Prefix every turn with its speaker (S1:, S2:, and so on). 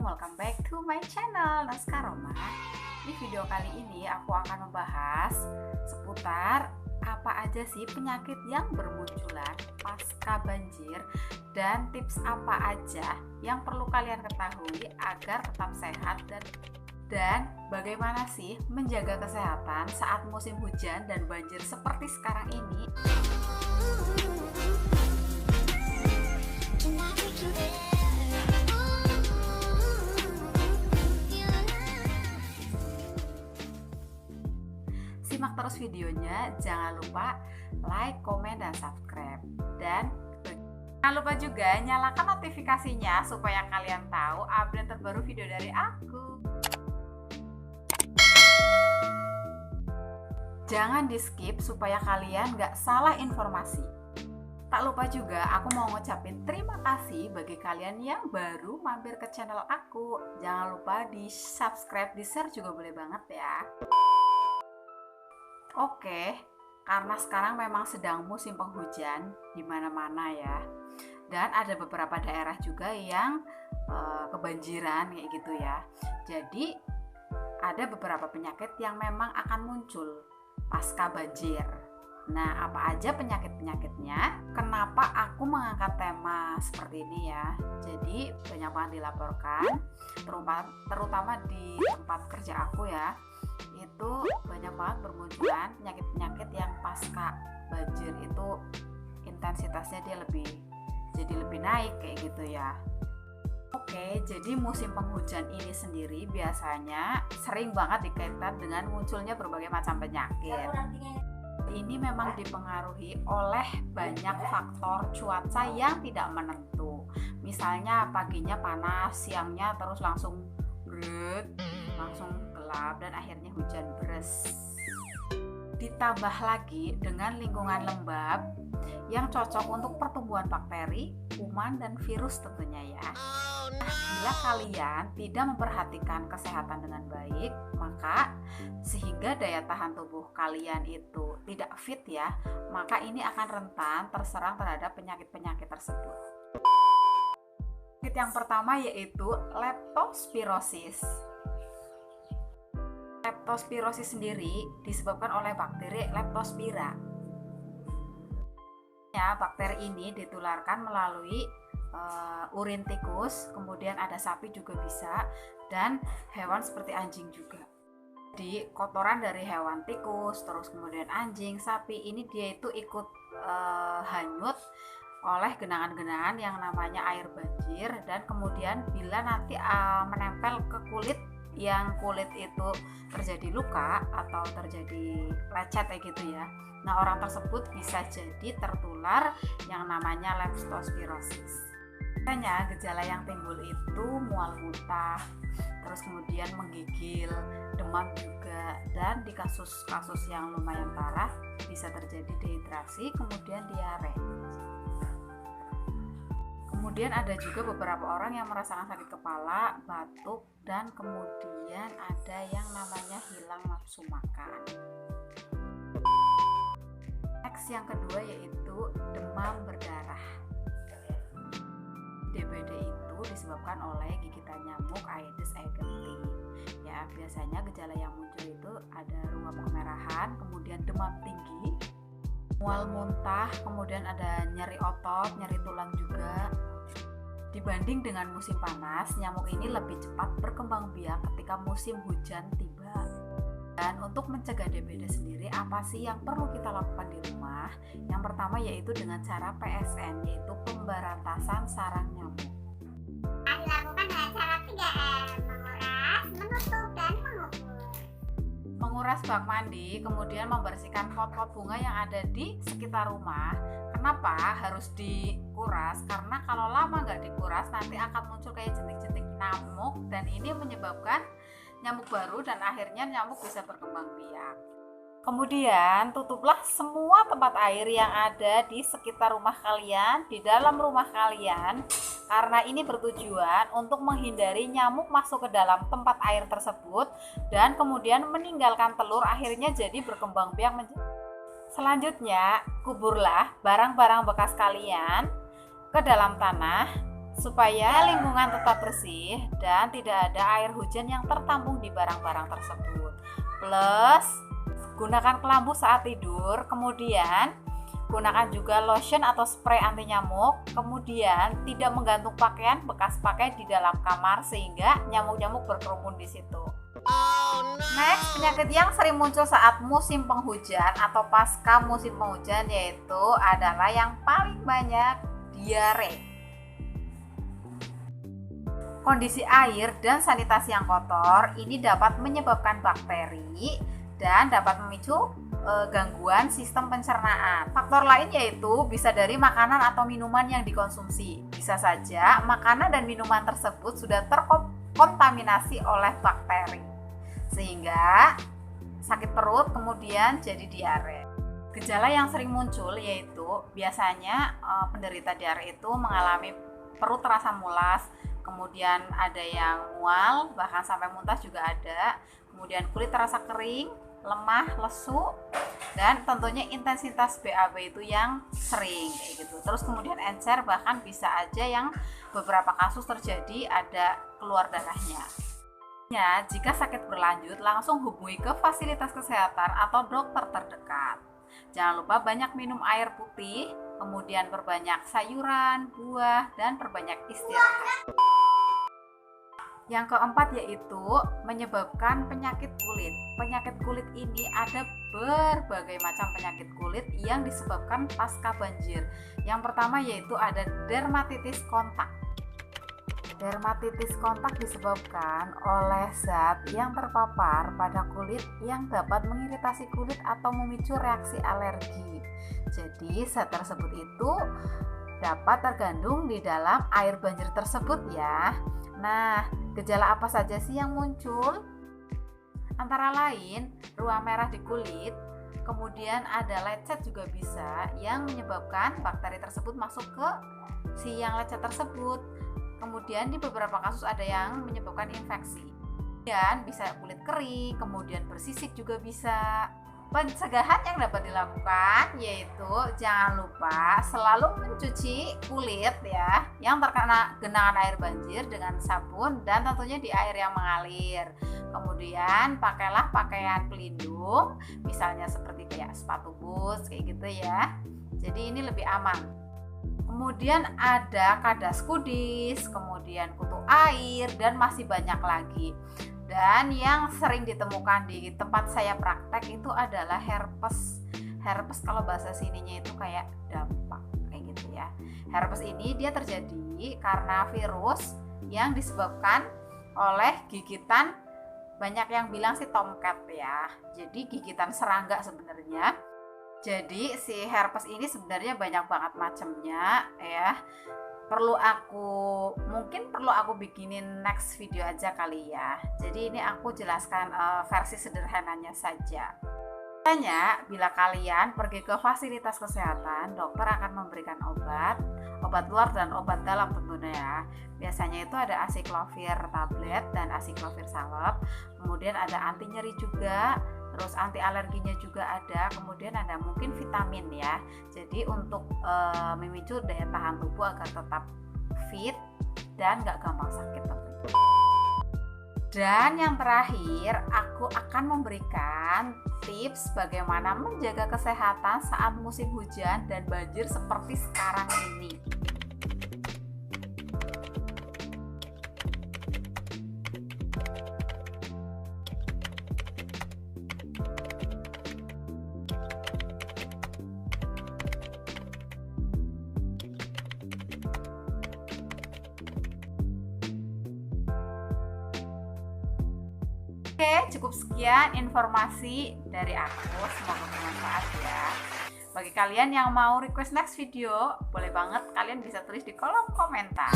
S1: welcome back to my channel Naskah Roma. Di video kali ini aku akan membahas seputar apa aja sih penyakit yang bermunculan pasca banjir dan tips apa aja yang perlu kalian ketahui agar tetap sehat dan bagaimana sih menjaga kesehatan saat musim hujan dan banjir seperti sekarang ini. Simak terus videonya, jangan lupa like, komen, dan subscribe. Dan jangan lupa juga nyalakan notifikasinya supaya kalian tahu update terbaru video dari aku. Jangan di skip supaya kalian gak salah informasi. Tak lupa juga aku mau ngucapin terima kasih bagi kalian yang baru mampir ke channel aku. Jangan lupa di subscribe, di share juga boleh banget ya. Oke, karena sekarang memang sedang musim penghujan di mana-mana ya. Dan ada beberapa daerah juga yang kebanjiran kayak gitu ya. Jadi ada beberapa penyakit yang memang akan muncul pasca banjir. Nah, apa aja penyakit-penyakitnya? Kenapa aku mengangkat tema seperti ini ya? Jadi banyak banget dilaporkan, terutama di tempat kerja aku ya. Itu banyak banget bermunculan penyakit-penyakit yang pasca banjir itu intensitasnya dia jadi lebih naik kayak gitu ya. Oke, jadi musim penghujan ini sendiri biasanya sering banget dikaitkan dengan munculnya berbagai macam penyakit. Ini memang dipengaruhi oleh banyak faktor cuaca yang tidak menentu. Misalnya paginya panas, siangnya terus langsung gelap dan akhirnya hujan deras. Ditambah lagi dengan lingkungan lembab yang cocok untuk pertumbuhan bakteri, kuman, dan virus tentunya ya. Bila kalian tidak memperhatikan kesehatan dengan baik, maka sehingga daya tahan tubuh kalian itu tidak fit ya, maka ini akan rentan terserang terhadap penyakit-penyakit tersebut. Penyakit yang pertama yaitu leptospirosis. Leptospirosis sendiri disebabkan oleh bakteri Leptospira. Ya, bakteri ini ditularkan melalui urin tikus, kemudian ada sapi juga bisa, dan hewan seperti anjing juga. Di kotoran dari hewan tikus, terus kemudian anjing, sapi, ini dia itu ikut hanyut oleh genangan-genangan yang namanya air banjir, dan kemudian bila nanti menempel ke kulit, yang kulit itu terjadi luka atau terjadi lecet kayak gitu ya. Nah, orang tersebut bisa jadi tertular yang namanya leptospirosis. Biasanya gejala yang timbul itu mual muntah, terus kemudian menggigil, demam juga, dan di kasus-kasus yang lumayan parah bisa terjadi dehidrasi, kemudian diare. Kemudian ada juga beberapa orang yang merasakan sakit kepala, batuk, dan kemudian ada yang namanya hilang nafsu makan. Next, yang kedua yaitu demam berdarah. DBD itu disebabkan oleh gigitan nyamuk Aedes aegypti. Ya, biasanya gejala yang muncul itu ada ruam kemerahan, kemudian demam tinggi, mual muntah, kemudian ada nyeri otot, nyeri tulang juga. Dibanding dengan musim panas, nyamuk ini lebih cepat berkembang biak ketika musim hujan tiba. Dan untuk mencegah DBD sendiri, apa sih yang perlu kita lakukan di rumah? Yang pertama yaitu dengan cara PSN, yaitu pemberantasan sarang nyamuk.
S2: Dilakukan dengan cara 3M, menguras, menutup, dan mengukur.
S1: Menguras bak mandi, kemudian membersihkan pot-pot bunga yang ada di sekitar rumah. Kenapa harus dikuras? Karena kalau lama nggak dikuras nanti akan muncul kayak jentik-jentik nyamuk, dan ini menyebabkan nyamuk baru dan akhirnya nyamuk bisa berkembang biak. Kemudian tutuplah semua tempat air yang ada di sekitar rumah kalian, di dalam rumah kalian, karena ini bertujuan untuk menghindari nyamuk masuk ke dalam tempat air tersebut dan kemudian meninggalkan telur, akhirnya jadi berkembang biak. Selanjutnya, kuburlah barang-barang bekas kalian ke dalam tanah supaya lingkungan tetap bersih dan tidak ada air hujan yang tertampung di barang-barang tersebut. Plus, gunakan kelambu saat tidur, kemudian gunakan juga lotion atau spray anti nyamuk, kemudian tidak menggantung pakaian bekas pakai di dalam kamar sehingga nyamuk-nyamuk berkerumun di situ. Next, penyakit yang sering muncul saat musim penghujan atau pasca musim penghujan yaitu adalah yang paling banyak, diare. Kondisi air dan sanitasi yang kotor ini dapat menyebabkan bakteri dan dapat memicu gangguan sistem pencernaan. Faktor lain yaitu bisa dari makanan atau minuman yang dikonsumsi. Bisa saja makanan dan minuman tersebut sudah terkontaminasi oleh bakteri, sehingga sakit perut kemudian jadi diare. Gejala yang sering muncul yaitu biasanya penderita diare itu mengalami perut terasa mulas, kemudian ada yang mual, bahkan sampai muntah juga ada, kemudian kulit terasa kering, lemah, lesu, dan tentunya intensitas BAB itu yang sering kayak gitu. Terus kemudian encer, bahkan bisa aja yang beberapa kasus terjadi ada keluar darahnya. Ya, jika sakit berlanjut langsung hubungi ke fasilitas kesehatan atau dokter terdekat. Jangan lupa banyak minum air putih, kemudian perbanyak sayuran, buah, dan perbanyak istirahat. Yang keempat yaitu menyebabkan penyakit kulit. Penyakit kulit ini ada berbagai macam penyakit kulit yang disebabkan pasca banjir. Yang pertama yaitu ada dermatitis kontak. Dermatitis kontak disebabkan oleh zat yang terpapar pada kulit yang dapat mengiritasi kulit atau memicu reaksi alergi. Jadi zat tersebut itu dapat terkandung di dalam air banjir tersebut ya. Nah, gejala apa saja sih yang muncul? Antara lain ruam merah di kulit, kemudian ada lecet juga bisa yang menyebabkan bakteri tersebut masuk ke si yang lecet tersebut. Kemudian di beberapa kasus ada yang menyebabkan infeksi. Dan bisa kulit kering, kemudian bersisik juga bisa. Pencegahan yang dapat dilakukan yaitu jangan lupa selalu mencuci kulit ya yang terkena genangan air banjir dengan sabun dan tentunya di air yang mengalir. Kemudian pakailah pakaian pelindung, misalnya seperti kayak sepatu boots kayak gitu ya. Jadi ini lebih aman. Kemudian ada kadas kudis, kemudian kutu air, dan masih banyak lagi. Dan yang sering ditemukan di tempat saya praktek itu adalah herpes. Herpes kalau bahasa sininya itu kayak dampak kayak gitu ya. Herpes ini dia terjadi karena virus yang disebabkan oleh gigitan, banyak yang bilang sih tomcat ya. Jadi gigitan serangga sebenarnya. Jadi si herpes ini sebenarnya banyak banget macamnya ya. Mungkin perlu aku bikinin next video aja kali ya. Jadi ini aku jelaskan versi sederhananya saja. Biasanya bila kalian pergi ke fasilitas kesehatan, dokter akan memberikan obat luar dan obat dalam tentunya ya. Biasanya itu ada acyclovir tablet dan acyclovir salep, kemudian ada anti nyeri juga, terus anti alerginya juga ada, kemudian ada mungkin vitamin ya. Jadi untuk memicu daya tahan tubuh agar tetap fit dan gak gampang sakit tentunya. Dan yang terakhir, aku akan memberikan tips bagaimana menjaga kesehatan saat musim hujan dan banjir seperti sekarang ini. Oke, cukup sekian informasi dari aku, semoga bermanfaat ya. Bagi kalian yang mau request next video, boleh banget kalian bisa tulis di kolom komentar.